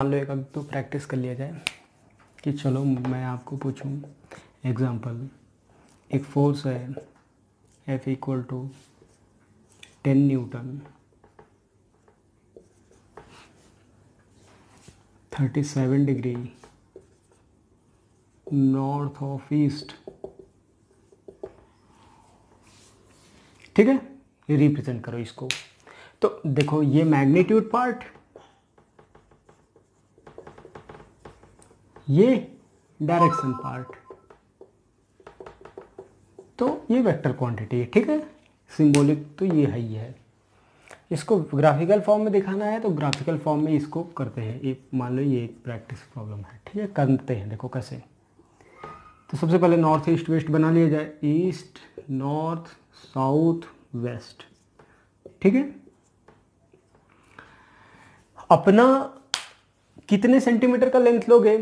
मान लो एक अब तो प्रैक्टिस कर लिया जाए कि चलो मैं आपको पूछूं एग्जांपल, एक फोर्स है F equal to 10 newton 37 degree north of east, ठीक है। ये रिप्रेजेंट करो इसको। तो देखो ये मैग्नीट्यूड पार्ट, ये डायरेक्शन पार्ट, तो ये वेक्टर क्वांटिटी है, ठीक है। सिंबॉलिक तो ये है ही है। इसको ग्राफिकल फॉर्म में दिखाना है तो ग्राफिकल फॉर्म में इसको करते हैं। एक मान लो ये एक प्रैक्टिस प्रॉब्लम है, ठीक है, करते हैं। देखो कैसे। तो सबसे पहले नॉर्थ ईस्ट वेस्ट बना लिया जाए, ईस्ट नॉर्थ साउथ वेस्ट, ठीक है। अपना कितने सेंटीमीटर का लेंथ लोगे?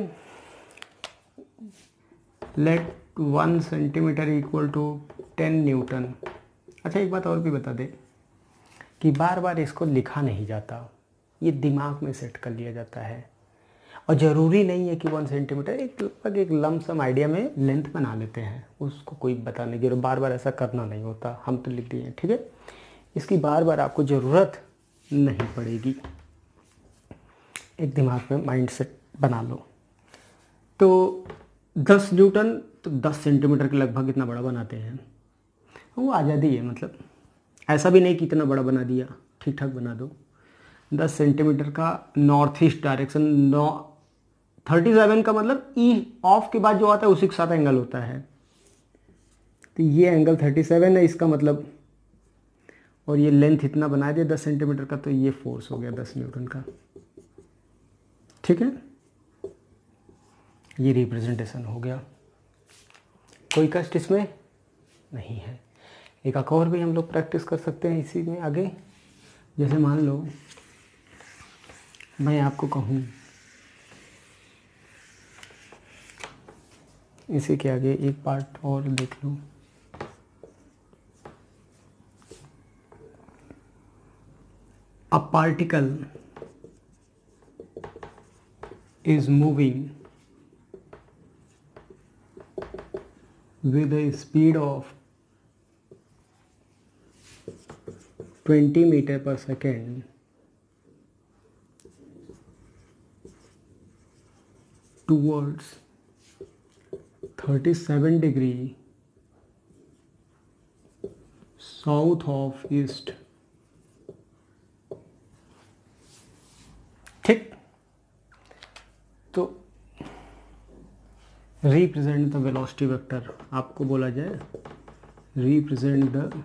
Let 1 centimetre equal to 10 newton. अच्छा एक बात और भी बता दे कि बार बार इसको लिखा नहीं जाता, ये दिमाग में सेट कर लिया जाता है। और ज़रूरी नहीं है कि 1 सेंटीमीटर, एक लगभग एक लमसम आइडिया में लेंथ बना लेते हैं, उसको कोई बताने की बार बार ऐसा करना नहीं होता। हम तो लिख दिए हैं, ठीक है। इसकी बार बार आपको ज़रूरत नहीं पड़ेगी, एक दिमाग में माइंड सेट बना लो। तो 10 न्यूटन तो 10 सेंटीमीटर के लगभग इतना बड़ा बनाते हैं, वो आज़ादी है। मतलब ऐसा भी नहीं कि इतना बड़ा बना दिया, ठीक ठाक बना दो। 10 सेंटीमीटर का नॉर्थ ईस्ट डायरेक्शन, 37 का मतलब ई ऑफ के बाद जो आता है उसी के साथ एंगल होता है। तो ये एंगल 37 है इसका मतलब, और ये लेंथ इतना बना दिया 10 सेंटीमीटर का, तो ये फोर्स हो गया 10 न्यूटन का, ठीक है। ये रिप्रेजेंटेशन हो गया, कोई कष्ट इसमें नहीं है। एक और भी हम लोग प्रैक्टिस कर सकते हैं इसी में आगे। जैसे मान लो मैं आपको कहूँ इसी के आगे एक पार्ट और देख लो। A particle is moving with a speed of 20 meter per second towards 37 degree south of east, ठीक। तो रिप्रेजेंट द वेलोसिटी वेक्टर, आपको बोला जाए represent the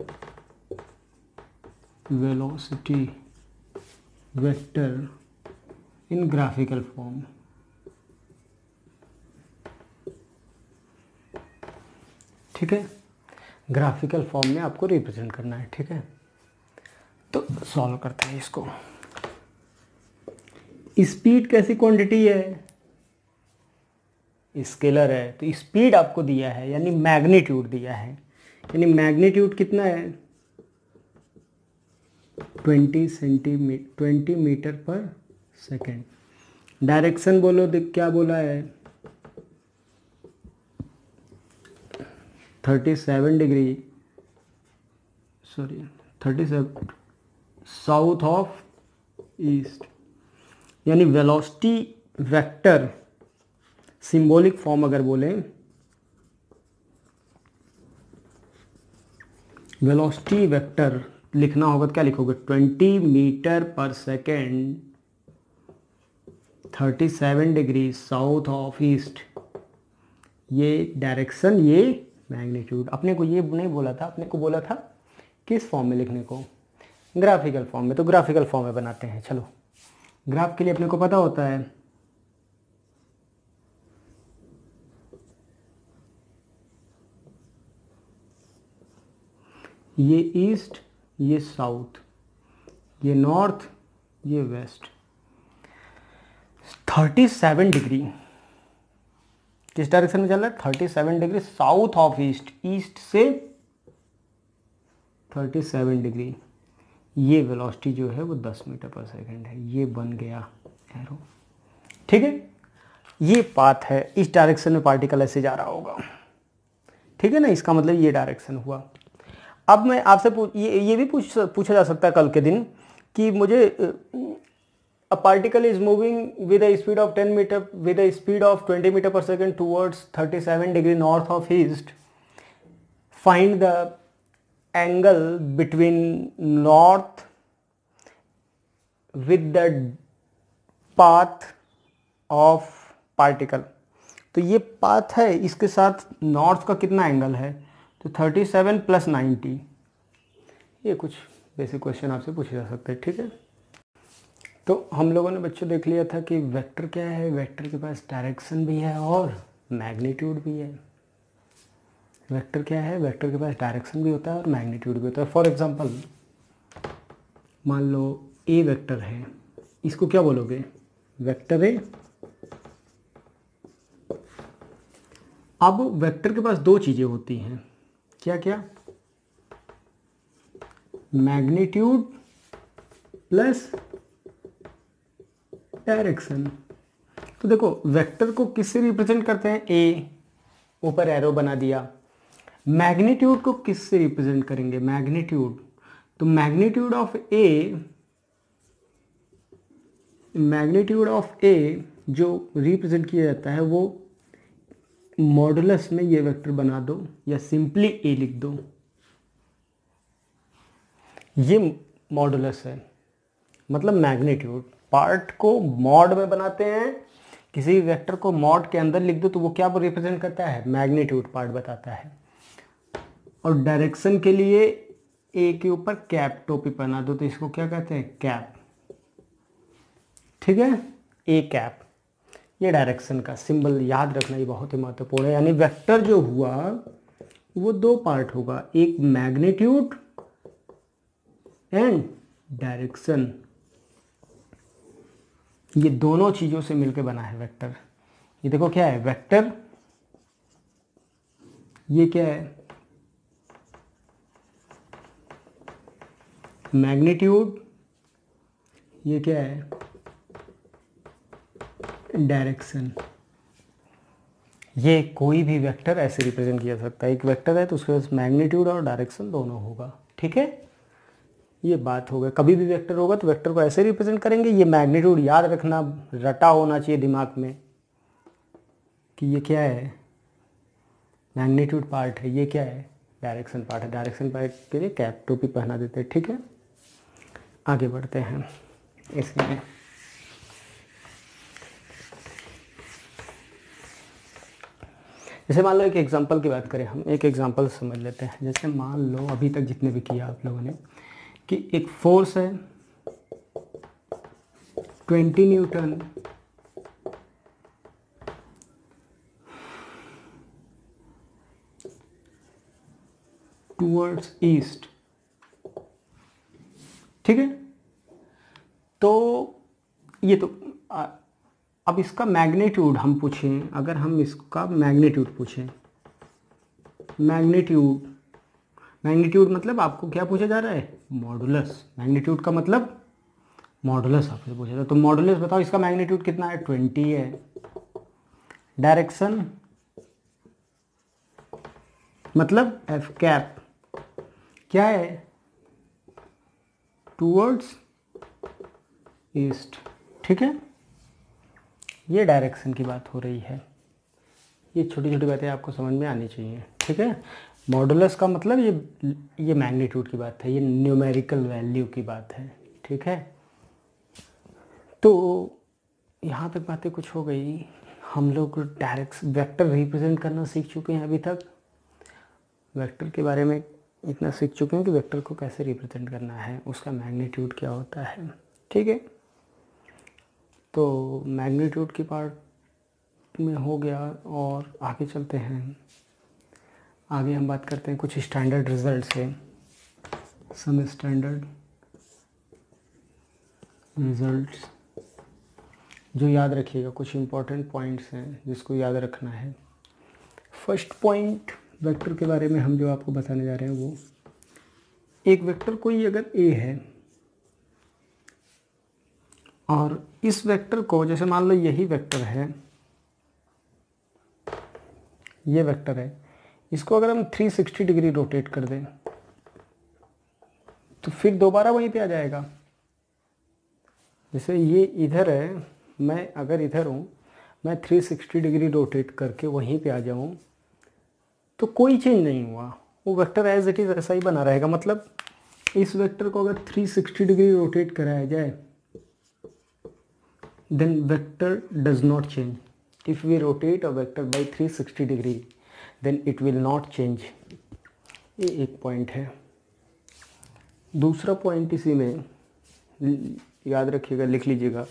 velocity vector in graphical form, ठीक है। ग्राफिकल फॉर्म में आपको रिप्रेजेंट करना है, ठीक है। तो सॉल्व करते हैं इसको। स्पीड कैसी क्वांटिटी है? स्केलर है, तो स्पीड आपको दिया है यानी मैग्नीट्यूड दिया है, यानी मैग्नीट्यूड कितना है? 20 मीटर पर सेकेंड। डायरेक्शन बोलो, क्या बोला है? 37 degree, sorry 37 south of east, यानी वेलोसिटी वेक्टर सिंबॉलिक फॉर्म अगर बोले, वेलोसिटी वेक्टर लिखना होगा तो क्या लिखोगे? 20 मीटर पर second 37 degree south of east, ये डायरेक्शन, ये मैग्नीट्यूड। अपने को ये नहीं बोला था, अपने को बोला था किस फॉर्म में लिखने को? ग्राफिकल फॉर्म में। तो ग्राफिकल फॉर्म में बनाते हैं। चलो, ग्राफ के लिए अपने को पता होता है ये ईस्ट, ये साउथ, ये नॉर्थ, ये वेस्ट। 37 डिग्री किस डायरेक्शन में चल रहा है? 37 degree south of east, east से 37 डिग्री। ये वेलोसिटी जो है वो 10 मीटर पर सेकेंड है। ये बन गया एरो। ठीक है, ये पाथ है, इस डायरेक्शन में पार्टिकल ऐसे जा रहा होगा, ठीक है ना, इसका मतलब ये डायरेक्शन हुआ। अब मैं आपसे ये भी पूछा जा सकता है कल के दिन कि मुझे a particle is moving with a speed of 10 meter with a speed of 20 meter per second towards 37 degree north of east. Find the angle between north with the path of particle. तो ये path है, इसके साथ north का कितना angle है, तो 37 plus 90। ये कुछ बेसिक क्वेश्चन आपसे पूछे जा सकते हैं, ठीक है। तो हम लोगों ने बच्चों देख लिया था कि वेक्टर क्या है, वेक्टर के पास डायरेक्शन भी है और मैग्नीट्यूड भी है। वेक्टर क्या है, वेक्टर के पास डायरेक्शन भी होता है और मैग्नीट्यूड भी होता है। फॉर एग्जांपल मान लो ए वेक्टर है, इसको क्या बोलोगे, वेक्टर ए। अब वेक्टर के पास दो चीज़ें होती हैं, क्या क्या, मैग्नीट्यूड प्लस डायरेक्शन। तो देखो वेक्टर को किससे रिप्रेजेंट करते हैं, ए, ऊपर एरो बना दिया। मैग्नीट्यूड को किससे रिप्रेजेंट करेंगे, मैग्नीट्यूड, तो मैग्नीट्यूड ऑफ ए जो रिप्रेजेंट किया जाता है वो मॉडुलस में ये वेक्टर बना दो या सिंपली ए लिख दो, ये मॉडुलस है, मतलब मैग्नीट्यूड। पार्ट को मॉड में बनाते हैं, किसी वेक्टर को मॉड के अंदर लिख दो तो वो क्या रिप्रेजेंट करता है, मैग्नीट्यूड पार्ट बताता है। और डायरेक्शन के लिए ए के ऊपर कैप टोपी बना दो तो इसको क्या कहते हैं, कैप, ठीक है, ए कैप। ये डायरेक्शन का सिंबल याद रखना, ये बहुत ही महत्वपूर्ण है। यानी वेक्टर जो हुआ वो दो पार्ट होगा, एक मैग्नीट्यूड एंड डायरेक्शन, ये दोनों चीजों से मिलकर बना है वेक्टर। ये देखो क्या है वेक्टर, ये क्या है मैग्नीट्यूड, ये क्या है डायरेक्शन। ये कोई भी वेक्टर ऐसे रिप्रेजेंट किया जा सकता है, एक वेक्टर है तो उसके पास मैग्नीट्यूड और डायरेक्शन दोनों होगा, ठीक है। ये बात हो गई, कभी भी वेक्टर होगा तो वेक्टर को ऐसे रिप्रेजेंट करेंगे। ये मैग्नीट्यूड याद रखना, रटा होना चाहिए दिमाग में कि ये क्या है, मैग्नीट्यूड पार्ट है, ये क्या है डायरेक्शन पार्ट है। डायरेक्शन पार्ट के लिए कैप टोपी पहना देते हैं, ठीक है। आगे बढ़ते हैं इसमें। जैसे मान लो एक एग्जांपल की बात करें, हम एक एग्जांपल समझ लेते हैं। जैसे मान लो अभी तक जितने भी किया आप लोगों ने कि एक फोर्स है 20 न्यूटन टूवर्ड्स ईस्ट, ठीक है। तो ये तो अब इसका मैग्नीट्यूड हम पूछें, अगर हम इसका मैग्नीट्यूड पूछें, मैग्नीट्यूड मतलब आपको क्या पूछा जा रहा है, मॉडुलस। मैग्नीट्यूड का मतलब मॉडुलस आपसे पूछा था, तो मॉडुलस बताओ इसका मैग्नीट्यूड कितना है, 20 है। डायरेक्शन मतलब एफ कैप क्या है, टूवर्ड्स ईस्ट, ठीक है। ये डायरेक्शन की बात हो रही है। ये छोटी छोटी बातें आपको समझ में आनी चाहिए, ठीक है। मॉडुलस का मतलब ये मैग्नीट्यूड की बात है, ये न्यूमेरिकल वैल्यू की बात है, ठीक है। तो यहाँ तक बातें कुछ हो गई। हम लोग डायरेक्ट वेक्टर रिप्रेजेंट करना सीख चुके हैं अभी तक। वेक्टर के बारे में इतना सीख चुके हैं कि वेक्टर को कैसे रिप्रेजेंट करना है, उसका मैग्नीट्यूड क्या होता है, ठीक है। तो मैग्नीट्यूड की पार्ट में हो गया और आगे चलते हैं। आगे हम बात करते हैं कुछ स्टैंडर्ड रिजल्ट से, सम स्टैंडर्ड रिजल्ट्स जो याद रखिएगा। कुछ इम्पोर्टेंट पॉइंट्स हैं जिसको याद रखना है। फर्स्ट पॉइंट वेक्टर के बारे में हम जो आपको बताने जा रहे हैं वो, एक वेक्टर कोई अगर ए है और इस वेक्टर को जैसे मान लो यही वेक्टर है, ये वेक्टर है, इसको अगर हम 360 डिग्री रोटेट कर दें तो फिर दोबारा वहीं पे आ जाएगा। जैसे ये इधर है, मैं अगर इधर हूँ, मैं 360 डिग्री रोटेट करके वहीं पे आ जाऊँ तो कोई चेंज नहीं हुआ, वो वेक्टर एज इट इज़ ऐसा ही बना रहेगा। मतलब इस वेक्टर को अगर 360 डिग्री रोटेट कराया जाए then vector does not change. If we rotate a vector by 360 degree then it will not change. ये एक पॉइंट है। दूसरा पॉइंट इसी में याद रखिएगा, लिख लीजिएगा,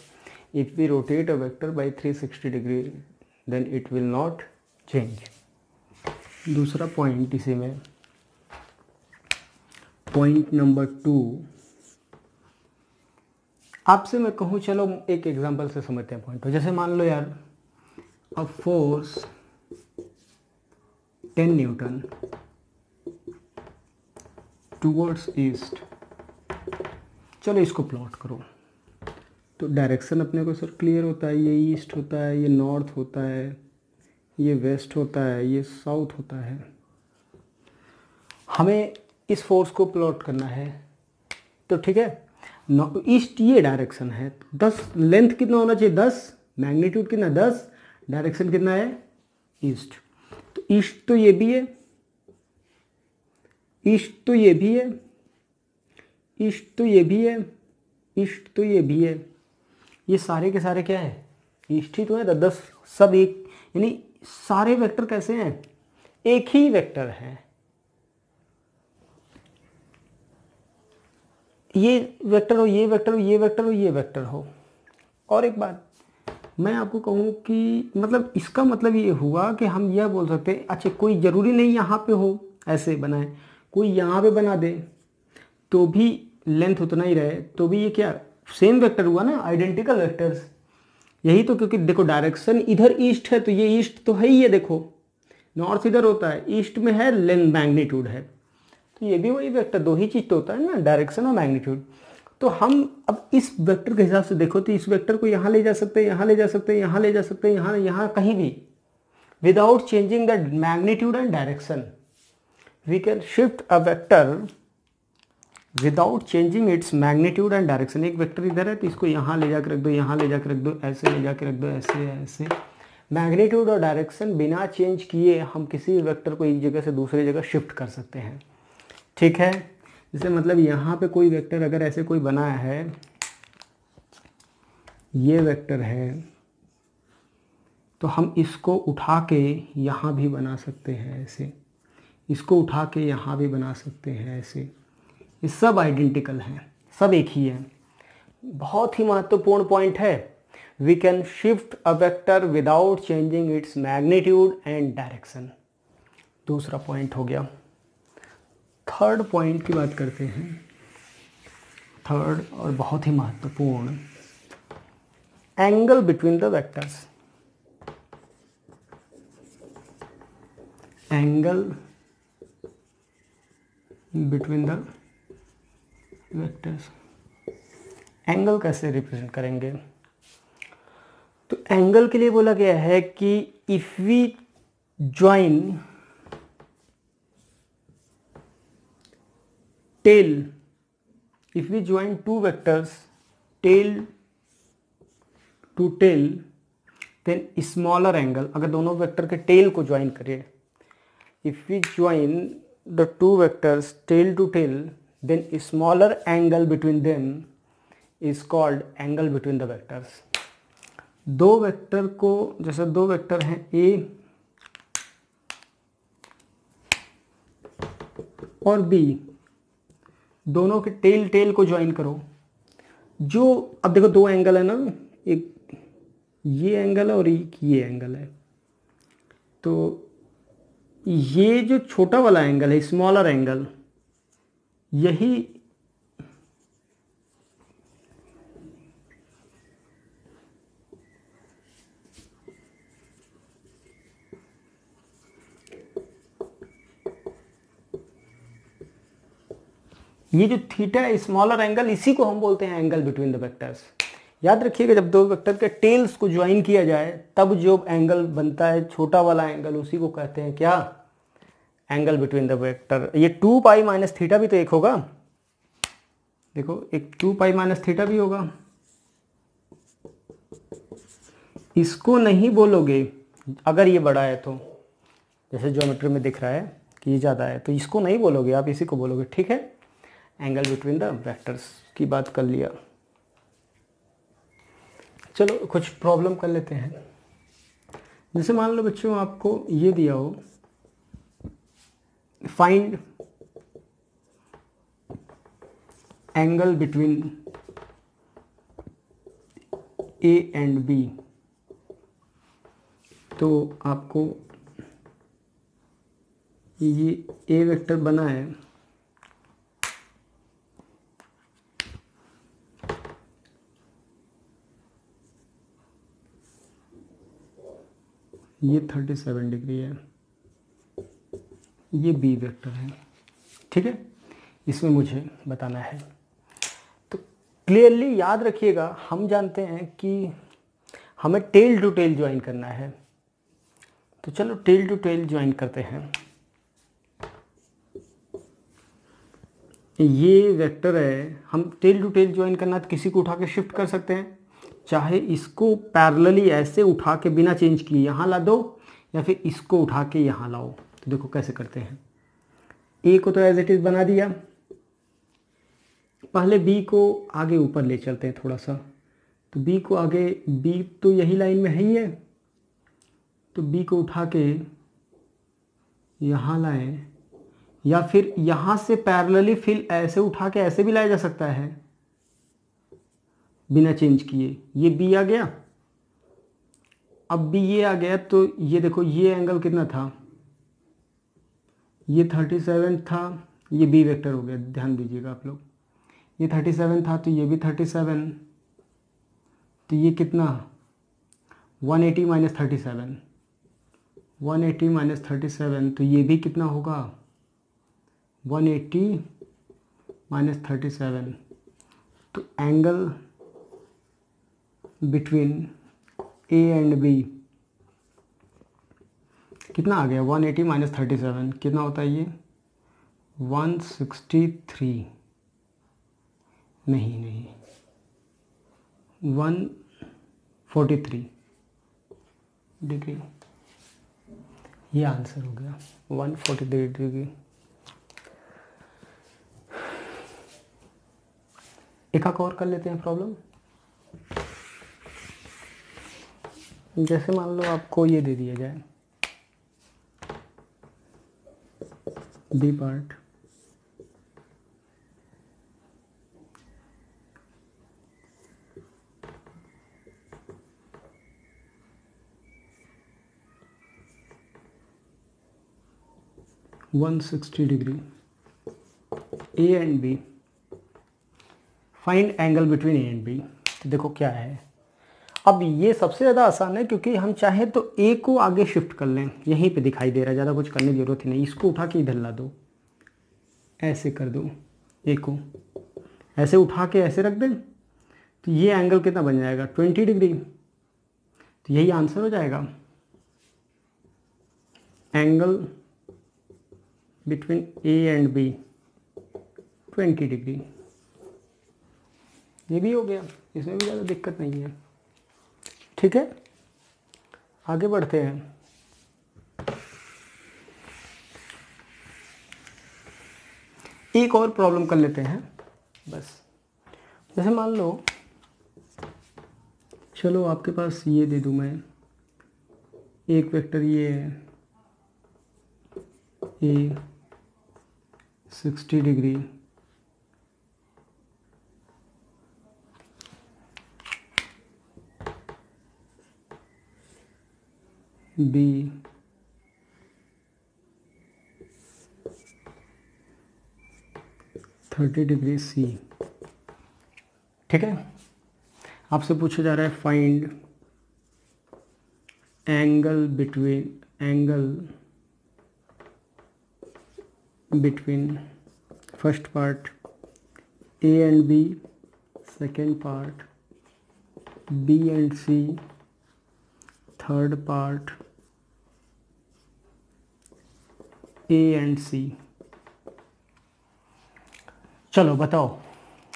if we rotate a vector by 360 degree then it will not change. दूसरा पॉइंट इसी में, पॉइंट नंबर 2, आपसे मैं कहूँ, चलो एक एग्जांपल से समझते हैं पॉइंट को। जैसे मान लो यार, a force 10 Newton towards east, चलो इसको प्लॉट करो। तो डायरेक्शन अपने को सर क्लियर होता है, ये ईस्ट होता है, ये नॉर्थ होता है, ये वेस्ट होता है, ये साउथ होता है। हमें इस फोर्स को प्लॉट करना है, तो ठीक है, ईस्ट ये डायरेक्शन है, 10 लेंथ कितना होना चाहिए, 10, मैग्नीट्यूड कितना 10, डायरेक्शन कितना है ईस्ट। तो ईस्ट तो ये भी है, ईस्ट तो ये भी है, ईस्ट तो ये भी है, ईस्ट तो ये भी है, ये सारे के सारे क्या है, ईस्ट ही तो है। 10 सब एक, यानी सारे वेक्टर कैसे हैं, एक ही वेक्टर है। ये वेक्टर हो, ये वेक्टर हो, ये वेक्टर हो, ये वेक्टर हो। और एक बात मैं आपको कहूँ कि मतलब इसका मतलब ये हुआ कि हम यह बोल सकते हैं, अच्छा कोई ज़रूरी नहीं यहाँ पे हो ऐसे बनाए, कोई यहाँ पे बना दे तो भी लेंथ उतना ही रहे, तो भी ये क्या सेम वेक्टर हुआ ना, आइडेंटिकल वेक्टर्स। यही तो, क्योंकि देखो डायरेक्शन इधर ईस्ट है तो ये ईस्ट तो है ही है, देखो नॉर्थ इधर होता है, ईस्ट में है, लेंथ मैग्नीट्यूड है, तो ये भी वही वेक्टर, दो ही चीज़ तो होता है ना, डायरेक्शन और मैग्नीट्यूड। तो हम अब इस वेक्टर के हिसाब से देखो तो इस वेक्टर को यहाँ ले जा सकते हैं, यहाँ ले जा सकते हैं, यहाँ ले जा सकते हैं, यहाँ यहाँ कहीं भी, without changing the magnitude and direction we can shift a vector without changing its magnitude and direction. एक वेक्टर इधर है तो इसको यहाँ ले जाकर रख दो, यहाँ ले जाकर रख दो, ऐसे ले जाकर रख दो, ऐसे ऐसे, मैग्नीट्यूड और डायरेक्शन बिना चेंज किए हम किसी वेक्टर को एक जगह से दूसरी जगह शिफ्ट कर सकते हैं। ठीक है, जैसे मतलब यहाँ पे कोई वेक्टर अगर ऐसे कोई बनाया है, ये वेक्टर है, तो हम इसको उठा के यहाँ भी बना सकते हैं ऐसे, इसको उठा के यहाँ भी बना सकते हैं ऐसे। ये सब आइडेंटिकल हैं, सब एक ही है। बहुत ही महत्वपूर्ण पॉइंट है, we can shift a vector without changing its magnitude and direction. दूसरा पॉइंट हो गया। थर्ड पॉइंट की बात करते हैं, थर्ड और बहुत ही महत्वपूर्ण, angle between the vectors. Angle between the vectors, angle कैसे रिप्रेजेंट करेंगे? तो एंगल के लिए बोला गया है कि if we join tail, if we join two vectors tail to tail then smaller angle, अगर दोनों वेक्टर के टेल को ज्वाइन करें, if we join the two vectors tail to tail then smaller angle between them is called angle between the vectors। दो vector को, जैसे दो vector हैं A और B, दोनों के टेल टेल को ज्वाइन करो, जो अब देखो दो एंगल है ना, एक ये एंगल है और एक ये एंगल है, तो ये जो छोटा वाला एंगल है, स्मॉलर एंगल, यही ये जो थीटा है स्मॉलर एंगल, इसी को हम बोलते हैं एंगल बिटवीन द वेक्टर्स। याद रखिएगा जब दो वेक्टर के टेल्स को ज्वाइन किया जाए तब जो एंगल बनता है छोटा वाला एंगल, उसी को कहते हैं क्या, एंगल बिटवीन द वेक्टर। ये 2 पाई माइनस थीटा भी तो एक होगा, देखो एक 2 पाई माइनस थीटा भी होगा। इसको नहीं बोलोगे अगर ये बड़ा है तो, जैसे ज्योमेट्री में दिख रहा है कि ये ज़्यादा है, तो इसको नहीं बोलोगे आप, इसी को बोलोगे। ठीक है, एंगल बिटवीन द वेक्टर्स की बात कर लिया। चलो कुछ प्रॉब्लम कर लेते हैं। जैसे मान लो बच्चों आपको ये दिया हो, find angle between A and B, तो आपको ये ए वेक्टर बना है, ये 37 डिग्री है, ये बी वेक्टर है। ठीक है, इसमें मुझे बताना है। तो क्लियरली याद रखिएगा, हम जानते हैं कि हमें टेल टू टेल ज्वाइन करना है, तो चलो टेल टू टेल ज्वाइन करते हैं। ये वेक्टर है, हम टेल टू टेल ज्वाइन करना है तो किसी को उठा के शिफ्ट कर सकते हैं, चाहे इसको पैरेलली ऐसे उठा के बिना चेंज किए यहाँ ला दो, या फिर इसको उठा के यहाँ लाओ। तो देखो कैसे करते हैं। ए को तो एज इट इज़ बना दिया, पहले बी को आगे ऊपर ले चलते हैं थोड़ा सा। तो बी को आगे, बी तो यही लाइन में है ही है, तो बी को उठा के यहाँ लाएं, या फिर यहाँ से पैरेलली फिर ऐसे उठा के ऐसे भी लाया जा सकता है बिना चेंज किए। ये बी आ गया, अब भी ये आ गया, तो ये देखो ये एंगल कितना था, ये 37 था, ये बी वेक्टर हो गया, ध्यान दीजिएगा आप लोग। ये 37 था तो ये भी 37, तो ये कितना 180 माइनस 37, 180 माइनस 37, तो ये भी कितना होगा 180 माइनस 37। तो angle between A and B कितना आ गया 180 माइनस 37, कितना होता है ये 163, नहीं 143 डिग्री, ये आंसर हो गया 143 डिग्री। एक और कर लेते हैं प्रॉब्लम। जैसे मान लो आपको ये दे दिया जाए, बी पार्ट, (160 डिग्री) A and B, find angle between A and B. तो देखो क्या है, अब ये सबसे ज़्यादा आसान है क्योंकि हम चाहे तो ए को आगे शिफ्ट कर लें, यहीं पे दिखाई दे रहा है, ज़्यादा कुछ करने की ज़रूरत ही नहीं। इसको उठा के इधर ला दो, ऐसे कर दो, ए को ऐसे उठा के ऐसे रख दें, तो ये एंगल कितना बन जाएगा 20 डिग्री। तो यही आंसर हो जाएगा, angle between A and B 20 degree. ये भी हो गया, इसमें भी ज़्यादा दिक्कत नहीं है। ठीक है, आगे बढ़ते हैं। एक और प्रॉब्लम कर लेते हैं बस। जैसे मान लो, चलो आपके पास ये दे दूं मैं, एक वेक्टर ये है, A 60 degree, B 30 degree, C. ठीक है, आपसे पूछा जा रहा है find angle between first part A and B, second part B and C, third part A and C. चलो बताओ,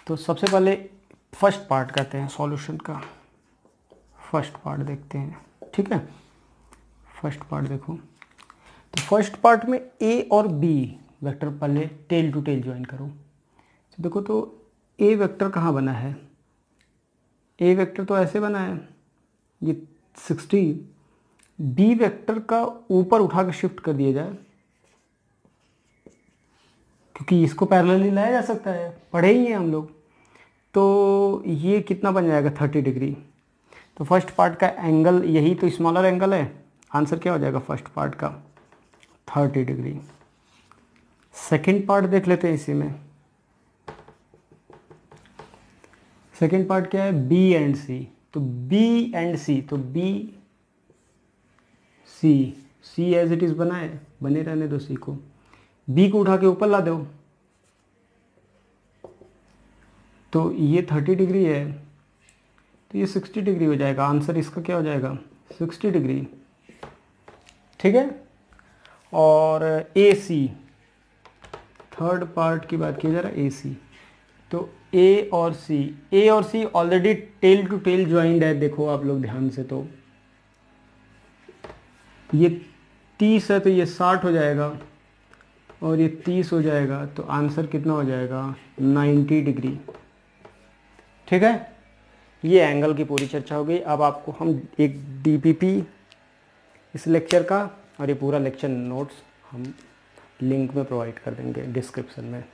तो सबसे पहले फर्स्ट पार्ट करते हैं सॉल्यूशन का। फर्स्ट पार्ट देखते हैं, ठीक है। फर्स्ट पार्ट देखो, तो फर्स्ट पार्ट में ए और बी वेक्टर पहले टेल टू टेल ज्वाइन करो। तो देखो, तो ए वेक्टर कहाँ बना है, ए वेक्टर तो ऐसे बना है, ये 60। बी वेक्टर का ऊपर उठा के शिफ्ट कर दिया जाए, क्योंकि इसको पैरेलली लाया जा सकता है, पढ़े ही हैं हम लोग। तो ये कितना बन जाएगा, 30 डिग्री। तो फर्स्ट पार्ट का एंगल, यही तो स्मॉलर एंगल है, आंसर क्या हो जाएगा फर्स्ट पार्ट का, 30 डिग्री। सेकेंड पार्ट देख लेते हैं इसी में। सेकेंड पार्ट क्या है, बी एंड सी। तो बी एंड सी, तो B C as it is बना है, बने रहने दो सी को। बी को उठा के ऊपर ला दो, तो ये 30 डिग्री है, तो ये 60 डिग्री हो जाएगा। आंसर इसका क्या हो जाएगा, 60 डिग्री, ठीक है। और ए सी, थर्ड पार्ट की बात की जा रहा है, ए सी। तो ए और C already tail to tail joined है, देखो आप लोग ध्यान से। तो ये 30 है, तो ये 60 हो जाएगा, और ये 30 हो जाएगा, तो आंसर कितना हो जाएगा, 90 डिग्री, ठीक है। ये एंगल की पूरी चर्चा हो गई। अब आपको हम एक डीपीपी इस लेक्चर का और ये पूरा लेक्चर नोट्स हम लिंक में प्रोवाइड कर देंगे डिस्क्रिप्शन में।